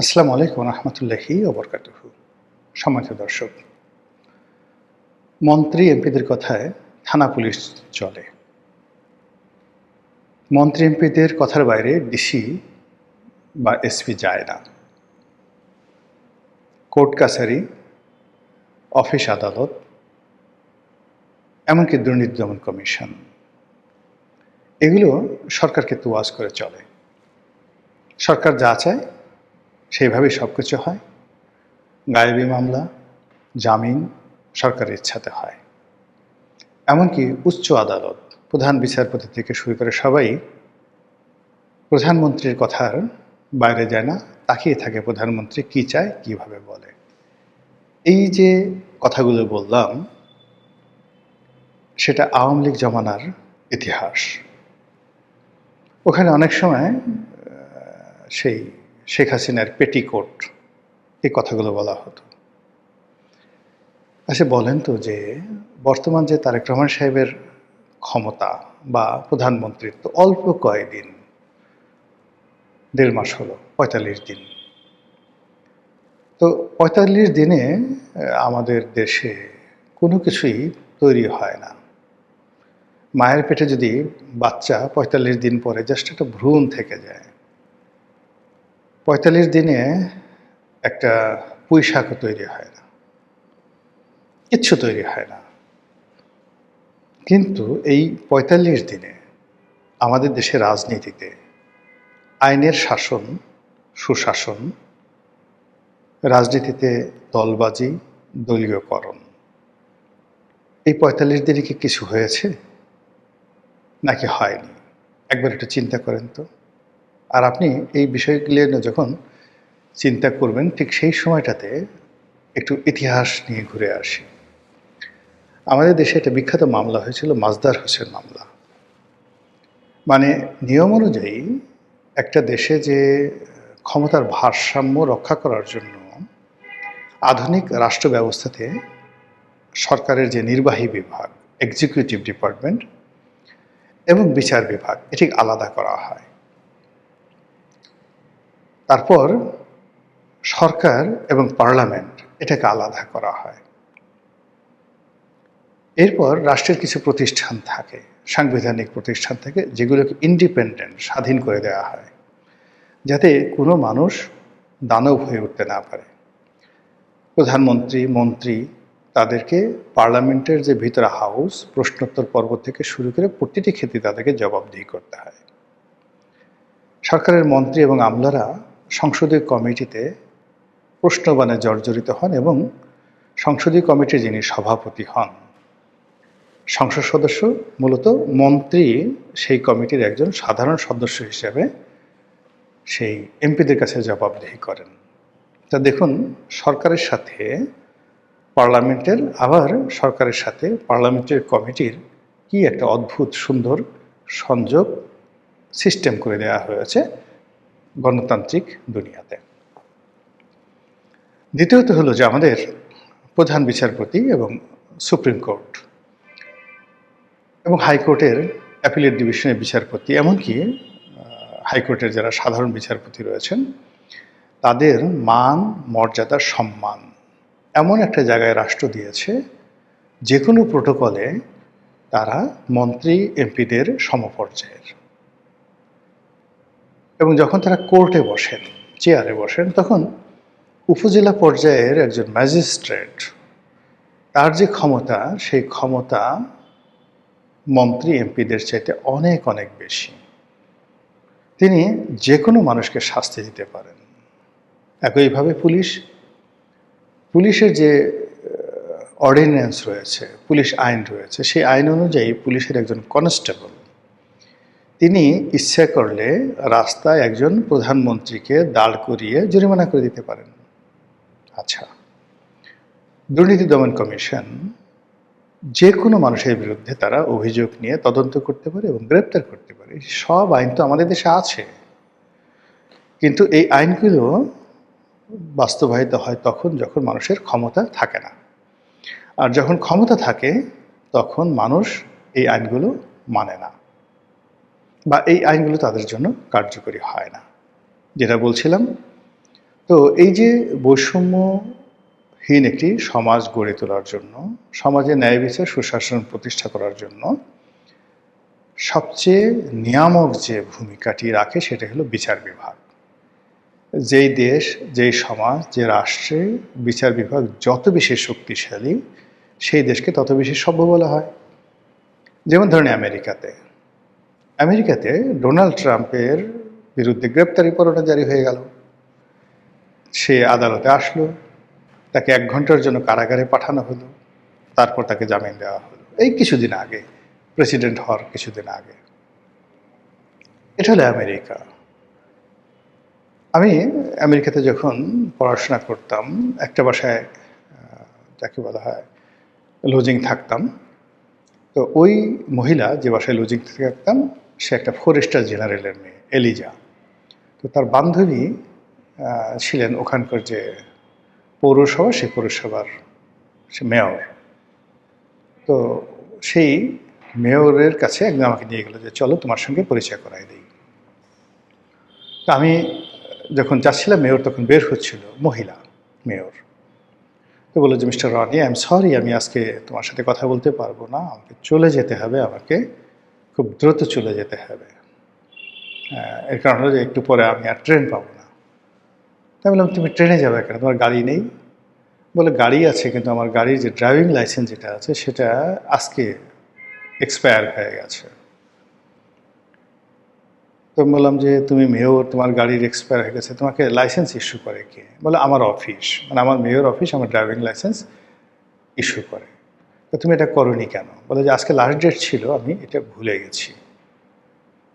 আসসালামু আলাইকুম রহমতুল্লাহি ওয়া বারাকাতুহু। সম্মানিত দর্শক, মন্ত্রী এমপিদের কথায় থানা পুলিশ চলে। মন্ত্রী এমপিদের কথার বাইরে ডিসি বা এসপি যায় না। কোর্ট কাছারি, অফিস আদালত, এমনকি দুর্নীতি দমন কমিশন, এগুলো সরকারকে তোয়াজ করে চলে। সরকার যা চায় সেইভাবেই সব কিছু হয়। গায়েবী মামলা, জামিন সরকারের ইচ্ছাতে হয়। এমনকি উচ্চ আদালত, প্রধান বিচারপতি থেকে শুরু করে সবাই প্রধানমন্ত্রীর কথার বাইরে যায় না, তাকিয়ে থাকে প্রধানমন্ত্রী কি চায়, কিভাবে বলে। এই যে কথাগুলো বললাম, সেটা আওয়ামী লীগ জমানার ইতিহাস। ওখানে অনেক সময় সেই শেখ হাসিনার পেটিকোট, এই কথাগুলো বলা হতো। আচ্ছা বলেন তো, যে বর্তমান যে তারেক রহমান সাহেবের ক্ষমতা বা প্রধানমন্ত্রীত্ব অল্প কয়েকদিন, ১.৫ মাস হলো, ৪৫ দিন। তো ৪৫ দিনে আমাদের দেশে কোনো কিছুই তৈরি হয় না। মায়ের পেটে যদি বাচ্চা ৪৫ দিন পরে জাস্ট একটা ভ্রূণ থেকে যায়, ৪৫ দিনে একটা পুঁই শাকও তৈরি হয় না, কিচ্ছু তৈরি হয় না। কিন্তু এই ৪৫ দিনে আমাদের দেশের রাজনীতিতে আইনের শাসন, সুশাসন, রাজনীতিতে দলবাজি, দলীয়করণ, এই ৪৫ দিনে কি কিছু হয়েছে নাকি হয়নি? একবার একটু চিন্তা করেন তো। আর আপনি এই বিষয়গুলো নিয়ে যখন চিন্তা করবেন, ঠিক সেই সময়টাতে একটু ইতিহাস নিয়ে ঘুরে আসি। আমাদের দেশে একটা বিখ্যাত মামলা হয়েছিল, মাজদার হোসেন মামলা। মানে নিয়ম অনুযায়ী একটা দেশে যে ক্ষমতার ভারসাম্য রক্ষা করার জন্য আধুনিক রাষ্ট্র ব্যবস্থাতে সরকারের যে নির্বাহী বিভাগ, এক্সিকিউটিভ ডিপার্টমেন্ট এবং বিচার বিভাগ, এটি আলাদা করা হয়। তারপর সরকার এবং পার্লামেন্ট, এটাকে আলাদা করা হয়। এরপর রাষ্ট্রের কিছু প্রতিষ্ঠান থাকে, সাংবিধানিক প্রতিষ্ঠান থাকে, যেগুলোকে ইন্ডিপেন্ডেন্ট, স্বাধীন করে দেওয়া হয়, যাতে কোনো মানুষ দানব হয়ে উঠতে না পারে। প্রধানমন্ত্রী, মন্ত্রী, তাদেরকে পার্লামেন্টের যে ভিতরে হাউস, প্রশ্নোত্তর পর্ব থেকে শুরু করে প্রতিটি ক্ষেত্রে তাদেরকে জবাবদিহি করতে হয়। সরকারের মন্ত্রী এবং আমলারা সংসদীয় কমিটিতে প্রশ্নবাণে জর্জরিত হন এবং সংসদীয় কমিটির যিনি সভাপতি হন, সংসদ সদস্য, মূলত মন্ত্রী সেই কমিটির একজন সাধারণ সদস্য হিসেবে সেই এমপিদের কাছে জবাবদিহি করেন। তা দেখুন, সরকারের সাথে পার্লামেন্টের, আবার সরকারের সাথে পার্লামেন্টের কমিটির কি একটা অদ্ভুত সুন্দর সংযোগ সিস্টেম করে দেওয়া হয়েছে গণতান্ত্রিক দুনিয়াতে। দ্বিতীয়ত হলো যে আমাদের প্রধান বিচারপতি এবং সুপ্রিম কোর্ট এবং হাইকোর্টের অ্যাপিলেট ডিভিশনের বিচারপতি, এমনকি হাইকোর্টের যারা সাধারণ বিচারপতি রয়েছেন, তাদের মান, মর্যাদা, সম্মান এমন একটা জায়গায় রাষ্ট্র দিয়েছে, যে কোনো প্রোটোকলে তারা মন্ত্রী এমপিদের সমপর্যায়ের। এবং যখন তারা কোর্টে বসেন, চেয়ারে বসেন, তখন উপজেলা পর্যায়ের একজন ম্যাজিস্ট্রেট, তার যে ক্ষমতা, সেই ক্ষমতা মন্ত্রী এমপিদের চাইতে অনেক অনেক বেশি। তিনি যে কোনো মানুষকে শাস্তি দিতে পারেন। একইভাবে পুলিশের যে অর্ডিন্যান্স রয়েছে, পুলিশ আইন রয়েছে, সেই আইন অনুযায়ী পুলিশের একজন কনস্টেবল, তিনি ইচ্ছা করলে রাস্তায় একজন প্রধানমন্ত্রীকে দাঁড় করিয়ে জরিমানা করে দিতে পারেন। আচ্ছা, দুর্নীতি দমন কমিশন যে কোনো মানুষের বিরুদ্ধে তারা অভিযোগ নিয়ে তদন্ত করতে পারে এবং গ্রেপ্তার করতে পারে। সব আইন তো আমাদের দেশে আছে, কিন্তু এই আইনগুলো বাস্তবায়িত হয় তখন যখন মানুষের ক্ষমতা থাকে না। আর যখন ক্ষমতা থাকে তখন মানুষ এই আইনগুলো মানে না, বা এই আইনগুলো তাদের জন্য কার্যকরী হয় না। যেটা বলছিলাম, তো তো এই যে বৈষম্যহীন একটি সমাজ গড়ে তোলার জন্য, সমাজে ন্যায় বিচার সুশাসন প্রতিষ্ঠা করার জন্য সবচেয়ে নিয়ামক যে ভূমিকাটি রাখে সেটা হলো বিচার বিভাগ। যেই দেশ, যেই সমাজ, যে রাষ্ট্রে বিচার বিভাগ যত বেশি শক্তিশালী, সেই দেশকে তত বেশি সভ্য বলা হয়। যেমন ধরেন আমেরিকাতে ডোনাল্ড ট্রাম্পের বিরুদ্ধে গ্রেপ্তারি পরোয়ানা জারি হয়ে গেল। সে আদালতে আসলো, তাকে 1 ঘন্টার জন্য কারাগারে পাঠানো হলো, তারপর তাকে জামিন দেওয়া হলো এই কিছুদিন আগে, প্রেসিডেন্ট হওয়ার কিছুদিন আগে। এটা হলো আমেরিকা। আমি আমেরিকাতে যখন পড়াশোনা করতাম, একটা বাসায় যাকে বলা হয় লজিং থাকতাম। তো ওই মহিলা যে বাসায় লজিং থাকতাম, সে একটা ফরেস্টার জেনারেলের মেয়ে, এলিজা। তো তার বান্ধবী ছিলেন ওখানকার যে পৌরসভা, সেই পৌরসভার সে মেয়র। তো সেই মেয়রের কাছে একদিন আমাকে নিয়ে গেল যে চলো তোমার সঙ্গে পরিচয় করাই দিই। তা আমি যখন যাচ্ছিলাম, মেয়র তখন বের হচ্ছিল, মহিলা মেয়র। তো বললো যে mister Roni, I am sorry, আমি আজকে তোমার সাথে কথা বলতে পারবো না, আমাকে চলে যেতে হবে, আমাকে খুব দ্রুত চলে যেতে হবে। এর কারণ হলো যে একটু পরে আমি আর ট্রেন পাবো না। তাই বললাম তুমি ট্রেনে যাবে কেন, তোমার গাড়ি নেই? বলে গাড়ি আছে, কিন্তু আমার গাড়ির যে ড্রাইভিং লাইসেন্স যেটা আছে সেটা আজকে এক্সপায়ার হয়ে গেছে। তো বললাম যে তুমি মেয়র, তোমার গাড়ির এক্সপায়ার হয়ে গেছে, তোমাকে লাইসেন্স ইস্যু করে কে? বলে আমার অফিস, মানে আমার মেয়র অফিস আমার ড্রাইভিং লাইসেন্স ইস্যু করে। তো তুমি এটা করোনি কেন? বলে যে আজকে লাস্ট ডেট ছিল, আমি এটা ভুলে গেছি।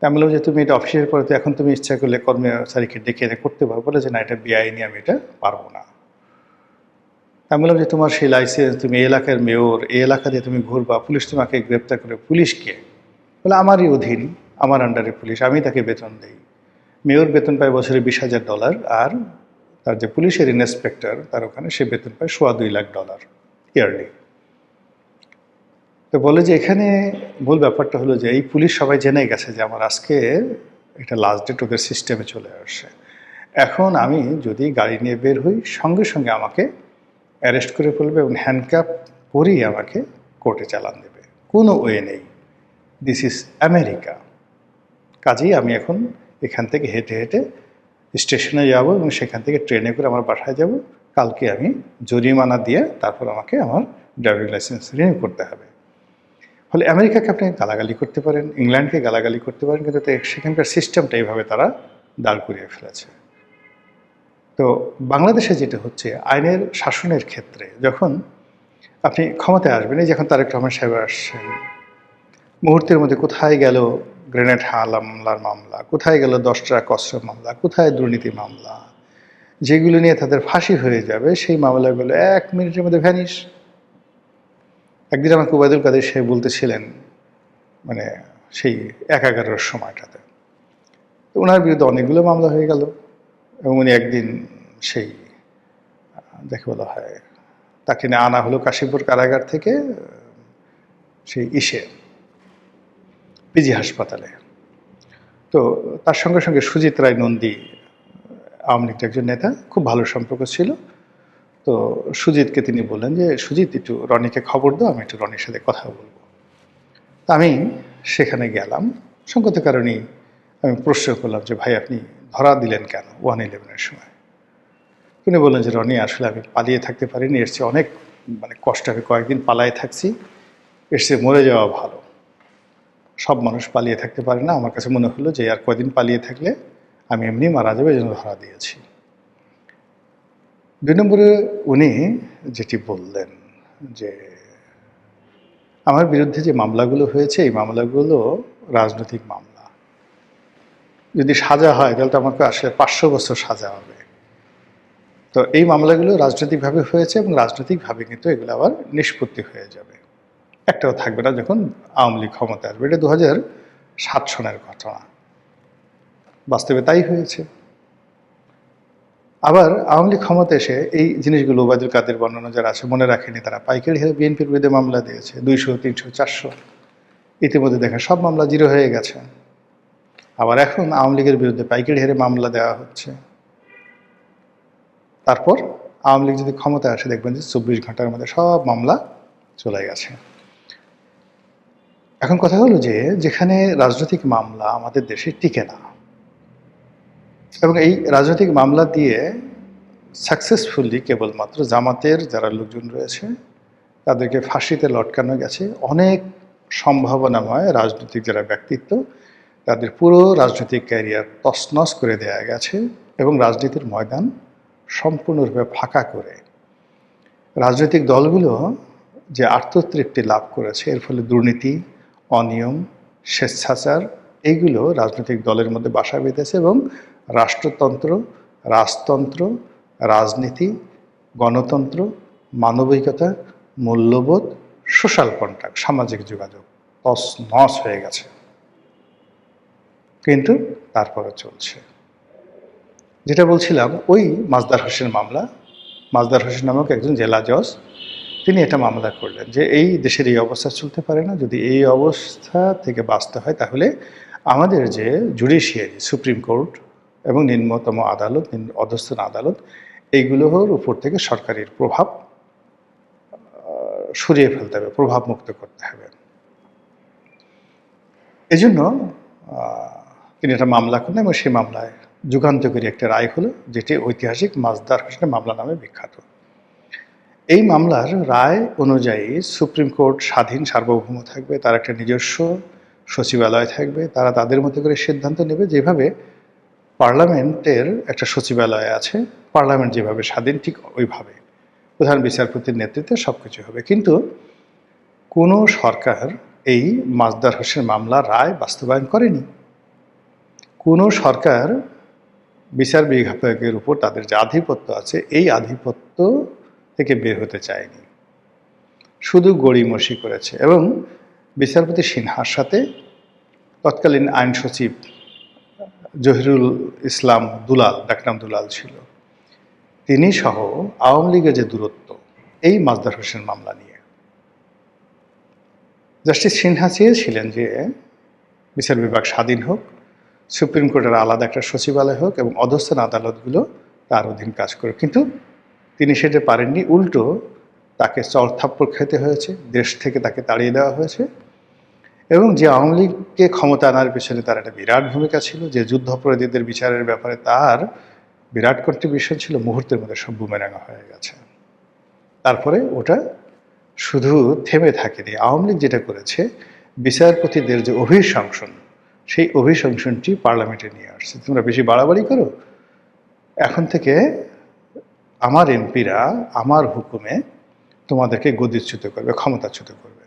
আমি বললাম যে তুমি এটা অফিসের পরে তো এখন তুমি ইচ্ছা করলে কর্মচারীকে ডেকে এনে করতে পারো। বলে যে না, এটা বেআইনি, আমি এটা পারবো না। আমি বললাম যে তোমার সেই লাইসেন্স, তুমি এই এলাকার মেয়র, এই এলাকা দিয়ে তুমি ঘুরবা, পুলিশ তোমাকে গ্রেপ্তার করে, পুলিশকে? বলে আমারই অধীন, আমার আন্ডারে পুলিশ, আমি তাকে বেতন দিই। মেয়র বেতন পায় বছরে $20,000, আর তার যে পুলিশের ইন্সপেক্টর তার ওখানে সে বেতন পায় $2.25 লাখ ইয়ারলি। তো বলে যে এখানে মূল ব্যাপারটা হলো যে এই পুলিশ সবাই জেনে গেছে যে আমার আজকে একটা লাস্ট ডেট ওদের সিস্টেমে চলে আসছে। এখন আমি যদি গাড়ি নিয়ে বের হই, সঙ্গে সঙ্গে আমাকে অ্যারেস্ট করে ফেলবে এবং হ্যান্ডকাপ পরিয়ে আমাকে কোর্টে চালান দেবে। কোনো ওয়ে নেই। This is America. কাজেই আমি এখন এখান থেকে হেঁটে হেঁটে স্টেশনে যাব এবং সেখান থেকে ট্রেনে করে আমার বাসায় যাব। কালকে আমি জরিমানা দিয়ে তারপর আমাকে আমার ড্রাইভিং লাইসেন্স রিনিউ করতে হবে। ফলে আমেরিকাকে আপনি গালাগালি করতে পারেন, ইংল্যান্ডকে গালাগালি করতে পারেন, কিন্তু সেখানকার সিস্টেমটা এইভাবে তারা দাঁড় করিয়ে ফেলেছে। তো বাংলাদেশে যেটা হচ্ছে, আইনের শাসনের ক্ষেত্রে যখন আপনি ক্ষমতায় আসবেন, এই যখন তারেক রহমান সাহেব আসছেন, মুহূর্তের মধ্যে কোথায় গেল গ্রেনেড হামলার মামলা, কোথায় গেল 10 ট্রাক অস্ত্র মামলা, কোথায় দুর্নীতি মামলা, যেগুলো নিয়ে তাদের ফাঁসি হয়ে যাবে, সেই মামলাগুলো 1 মিনিটের মধ্যে ভ্যানিশ। একদিন আমাকে ওবায়দুল কাদের সাহেব বলতেছিলেন, মানে সেই 11-11 সময়টাতে ওনার বিরুদ্ধে অনেকগুলো মামলা হয়ে গেল এবং উনি একদিন সেই যাকে বলা হয় তাকে নিয়ে আনা হলো কাশীপুর কারাগার থেকে সেই পিজি হাসপাতালে। তো তার সঙ্গে সঙ্গে সুজিত রায় নন্দী, আওয়ামী লীগের একজন নেতা, খুব ভালো সম্পর্ক ছিল। তো সুজিতকে তিনি বললেন যে সুজিত, একটু রনিকে খবর দাও, আমি একটু রনির সাথে কথা বলবো। তা আমি সেখানে গেলাম। সঙ্গত কারণেই আমি প্রশ্ন করলাম যে ভাই আপনি ধরা দিলেন কেন 111-এর সময়? তিনি বললেন যে রনি, আসলে আমি পালিয়ে থাকতে পারিনি, এর চেয়ে অনেক কষ্ট, আমি কয়েকদিন পালায়ে থাকছি, এর চেয়ে মরে যাওয়া ভালো। সব মানুষ পালিয়ে থাকতে পারে না, আমার কাছে মনে হলো যে আর কয়দিন পালিয়ে থাকলে আমি এমনি মারা যাবে, এই জন্য ধরা দিয়েছি। 2 নম্বরে উনি যেটি বললেন যে আমার বিরুদ্ধে যে মামলাগুলো হয়েছে, এই মামলাগুলো রাজনৈতিক মামলা। যদি সাজা হয় তাহলে তো আমাকে আসলে 500 বছর সাজা হবে। তো এই মামলাগুলো রাজনৈতিকভাবে হয়েছে এবং রাজনৈতিকভাবে কিন্তু এগুলো আবার নিষ্পত্তি হয়ে যাবে, একটাও থাকবে না যখন আওয়ামী লীগ ক্ষমতায় আসবে। এটা 2007 সনের ঘটনা, বাস্তবে তাই হয়েছে। আবার আওয়ামী লীগ ক্ষমতা এসে এই জিনিসগুলো ওবায়দুল কাদের বর্ণনা যারা আছে মনে রাখেনি, তারা পাইকারি হারে বিএনপির বিরুদ্ধে মামলা দিয়েছে 200, 300, 400। ইতিমধ্যে দেখেন সব মামলা জিরো হয়ে গেছে। আবার এখন আওয়ামী লীগের বিরুদ্ধে পাইকারি হারে মামলা দেওয়া হচ্ছে। তারপর আওয়ামী লীগ যদি ক্ষমতায় আসে দেখবেন যে 24 ঘন্টার মধ্যে সব মামলা চলে গেছে। এখন কথা হলো যে যেখানে রাজনৈতিক মামলা আমাদের দেশে টিকে না, এবং এই রাজনৈতিক মামলা দিয়ে সাকসেসফুলি কেবলমাত্র জামাতের যারা লোকজন রয়েছে তাদেরকে ফাঁসিতে লটকানো গেছে, অনেক সম্ভাবনাময় রাজনৈতিক যারা ব্যক্তিত্ব তাদের পুরো রাজনৈতিক ক্যারিয়ার তছনছ করে দেয়া গেছে, এবং রাজনীতির ময়দান সম্পূর্ণরূপে ফাঁকা করে রাজনৈতিক দলগুলো যে আত্মতৃপ্তি লাভ করেছে, এর ফলে দুর্নীতি, অনিয়ম, স্বেচ্ছাচার এইগুলো রাজনৈতিক দলের মধ্যে বাসা বেঁধেছে, এবং রাষ্ট্রতন্ত্র, রাজতন্ত্র, রাজনীতি, গণতন্ত্র, মানবিকতা, মূল্যবোধ, সোশ্যাল কন্ট্রাক্ট, সামাজিক যোগাযোগ তছনছ হয়ে গেছে। কিন্তু তারপরে চলছে। যেটা বলছিলাম, ওই মাজদার হোসেন মামলা, মাজদার হোসেন নামক একজন জেলা জজ তিনি এটা মামলা করলেন যে এই দেশের এই অবস্থা চলতে পারে না, যদি এই অবস্থা থেকে বাঁচতে হয় তাহলে আমাদের যে জুডিশিয়ারি, সুপ্রিম কোর্ট এবং নিম্নতম আদালত, অধস্তন আদালত, এইগুলোর উপর থেকে সরকারের প্রভাব সরিয়ে ফেলতে হবে, প্রভাব মুক্ত করতে হবে। এজন্য তিনি একটা মামলা করলেন, এবং সেই মামলায় যুগান্তকারী একটা রায় হলো, যেটি ঐতিহাসিক মাজদার হোসেন মামলা নামে বিখ্যাত। এই মামলার রায় অনুযায়ী সুপ্রিম কোর্ট স্বাধীন, সার্বভৌম থাকবে, তার একটা নিজস্ব সচিবালয় থাকবে, তারা তাদের মতো করে সিদ্ধান্ত নেবে, যেভাবে পার্লামেন্টের একটা সচিবালয় আছে, পার্লামেন্ট যেভাবে স্বাধীন ঠিক ওইভাবে প্রধান বিচারপতির নেতৃত্বে সব কিছু হবে। কিন্তু কোনো সরকার এই মাজদার হোসেন মামলার রায় বাস্তবায়ন করেনি। কোনো সরকার বিচার বিভাগের উপর তাদের যে আধিপত্য আছে এই আধিপত্য থেকে বের হতে চায়নি, শুধু গড়িমসি করেছে। এবং বিচারপতি সিনহার সাথে তৎকালীন আইন সচিব জহিরুল ইসলাম দুলাল, ডাকনাম দুলাল ছিল, তিনি সহ আওয়ামী লীগের যে দূরত্ব এই মাজদার হোসেন মামলা নিয়ে, জাস্টিস সিনহা চেয়েছিলেন যে বিচার বিভাগ স্বাধীন হোক, সুপ্রিম কোর্টের আলাদা একটা সচিবালয় হোক, এবং অধস্তন আদালতগুলো তার অধীন কাজ করে। কিন্তু তিনি সেটা পারেননি, উল্টো তাকে চড়থাপ্পড় খেতে হয়েছে, দেশ থেকে তাকে তাড়িয়ে দেওয়া হয়েছে। এবং যে আওয়ামী লীগকে ক্ষমতা আনার পেছনে তার একটা বিরাট ভূমিকা ছিল, যে যুদ্ধাপরাধীদের বিচারের ব্যাপারে তার বিরাট কন্ট্রিবিউশন ছিল, মুহূর্তের মধ্যে সব বুমেরাঙা হয়ে গেছে। তারপরে ওটা শুধু থেমে থাকেনি, আওয়ামী লীগ যেটা করেছে, বিচারপতিদের যে অভিশংসন, সেই অভিশংসনটি পার্লামেন্টে নিয়ে আসছে। তোমরা বেশি বাড়াবাড়ি করো, এখন থেকে আমার এমপিরা আমার হুকুমে তোমাদেরকে গদিচ্যুত করবে, ক্ষমতাচ্যুত করবে।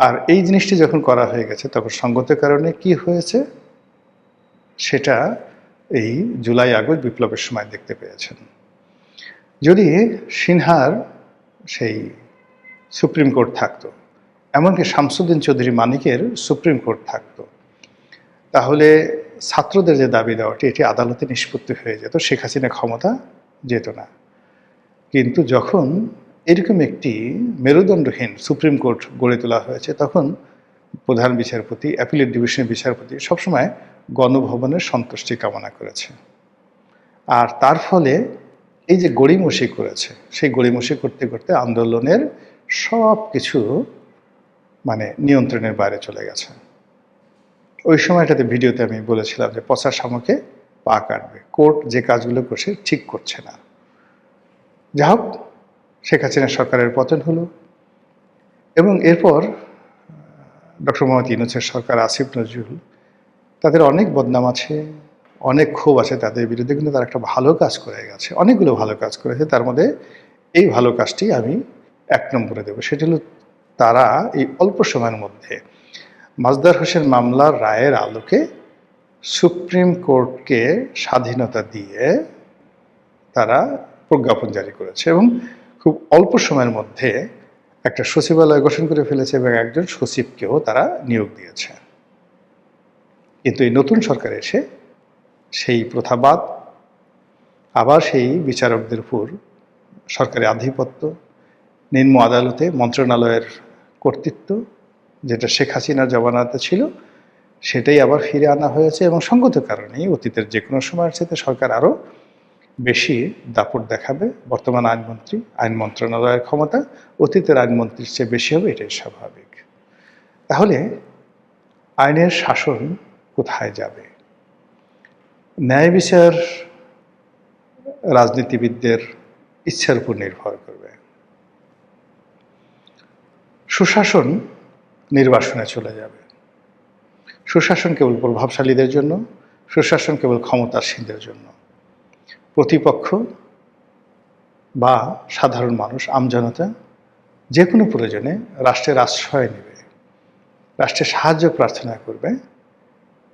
আর এই জিনিসটি যখন করা হয়ে গেছে, তখন সঙ্গত কারণে কি হয়েছে সেটা এই জুলাই আগস্ট বিপ্লবের সময় দেখতে পেয়েছেন। যদি সিনহার সেই সুপ্রিম কোর্ট থাকতো, এমনকি শামসুদ্দিন চৌধুরী মানিকের সুপ্রিম কোর্ট থাকতো, তাহলে ছাত্রদের যে দাবি দেওয়াটি এটি আদালতে নিষ্পত্তি হয়ে যেত, শেখ হাসিনা ক্ষমতা যেত না। কিন্তু যখন এরকম একটি মেরুদণ্ডহীন সুপ্রিম কোর্ট গড়ে তোলা হয়েছে, তখন প্রধান বিচারপতি, অ্যাপিলেট ডিভিশনের বিচারপতি সবসময় গণভবনের সন্তুষ্টি কামনা করেছে। আর তার ফলে এই যে গড়িমসি করেছে, সেই গড়িমসি করতে করতে আন্দোলনের সব কিছু মানে নিয়ন্ত্রণের বাইরে চলে গেছে। ওই সময়টাতে ভিডিওতে আমি বলেছিলাম যে পচা শামুকে পা কাটবে, কোর্ট যে কাজগুলো করছে ঠিক করছে না। যা হোক, শেখ হাসিনা সরকারের পতন হলো, এবং এরপর ডক্টর মোহাম্মদ ইউনূসের সরকার, আসিফ নজরুল, তাদের অনেক বদনাম আছে, অনেক ক্ষোভ আছে তাদের বিরুদ্ধে, কিন্তু তারা একটা ভালো কাজ করে গেছে, অনেকগুলো ভালো কাজ করেছে। তার মধ্যে এই ভালো কাজটি আমি 1 নম্বরে দেব। সেটি হলো তারা এই অল্প সময়ের মধ্যে মাজদার হোসেন মামলার রায়ের আলোকে সুপ্রিম কোর্টকে স্বাধীনতা দিয়ে তারা প্রজ্ঞাপন জারি করেছে, এবং খুব অল্প সময়ের মধ্যে একটা সচিবালয় গঠন করে ফেলেছে, এবং একজন সচিবকেও তারা নিয়োগ দিয়েছে। কিন্তু এই নতুন সরকার এসে সেই প্রথাবাদ, আবার সেই বিচারকদের উপর সরকারি আধিপত্য, নিম্ন আদালতে মন্ত্রণালয়ের কর্তৃত্ব, যেটা শেখ হাসিনার জমানাতে ছিল, সেটাই আবার ফিরে আনা হয়েছে। এবং সঙ্গত কারণেই অতীতের যে কোনো সময়ের সাথে সরকার আরও বেশি দাপট দেখাবে বর্তমান আইনমন্ত্রী, আইন মন্ত্রণালয়ের ক্ষমতা অতীতের আইনমন্ত্রীর চেয়ে বেশি হবে, এটাই স্বাভাবিক। তাহলে আইনের শাসন কোথায় যাবে? ন্যায় বিচার রাজনীতিবিদদের ইচ্ছার উপর নির্ভর করবে। সুশাসন নির্বাসনে চলে যাবে। সুশাসন কেবল প্রভাবশালীদের জন্য, সুশাসন কেবল ক্ষমতাসীনদের জন্য। প্রতিপক্ষ বা সাধারণ মানুষ, আমজনতা যে কোনো প্রয়োজনে রাষ্ট্রের আশ্রয় নেবে, রাষ্ট্রের সাহায্য প্রার্থনা করবে,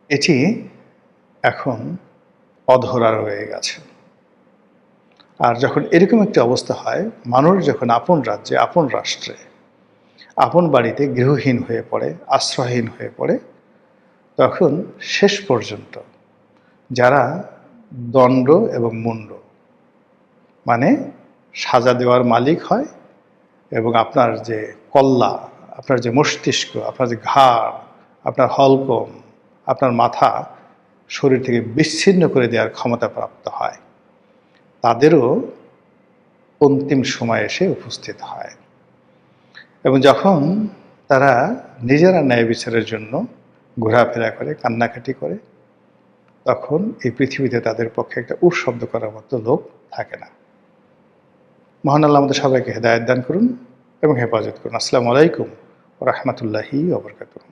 এটি এখন অধরা রয়ে গেছে। আর যখন এরকম একটি অবস্থা হয়, মানুষ যখন আপন রাজ্যে, আপন রাষ্ট্রে, আপন বাড়িতে গৃহহীন হয়ে পড়ে, আশ্রয়হীন হয়ে পড়ে, তখন শেষ পর্যন্ত যারা দণ্ড এবং মুণ্ড মানে সাজা দেওয়ার মালিক হয় এবং আপনার যে কল্লা, আপনার যে মস্তিষ্ক, আপনার যে ঘাড়, আপনার হলকম, আপনার মাথা শরীর থেকে বিচ্ছিন্ন করে দেওয়ার ক্ষমতা প্রাপ্ত হয়, তাদেরও অন্তিম সময় এসে উপস্থিত হয়। এবং যখন তারা নিজেরা ন্যায় বিচারের জন্য ঘোরাফেরা করে, কান্নাকাটি করে, তখন এই পৃথিবীতে তাদের পক্ষে একটা উফ শব্দ করার মতো লোক থাকে না। মহান আল্লাহ আমাদের সবাইকে হেদায়েত দান করুন এবং হেফাজত করুন। আসসালামু আলাইকুম ওয়া রাহমাতুল্লাহি ওয়া বারাকাতুহু।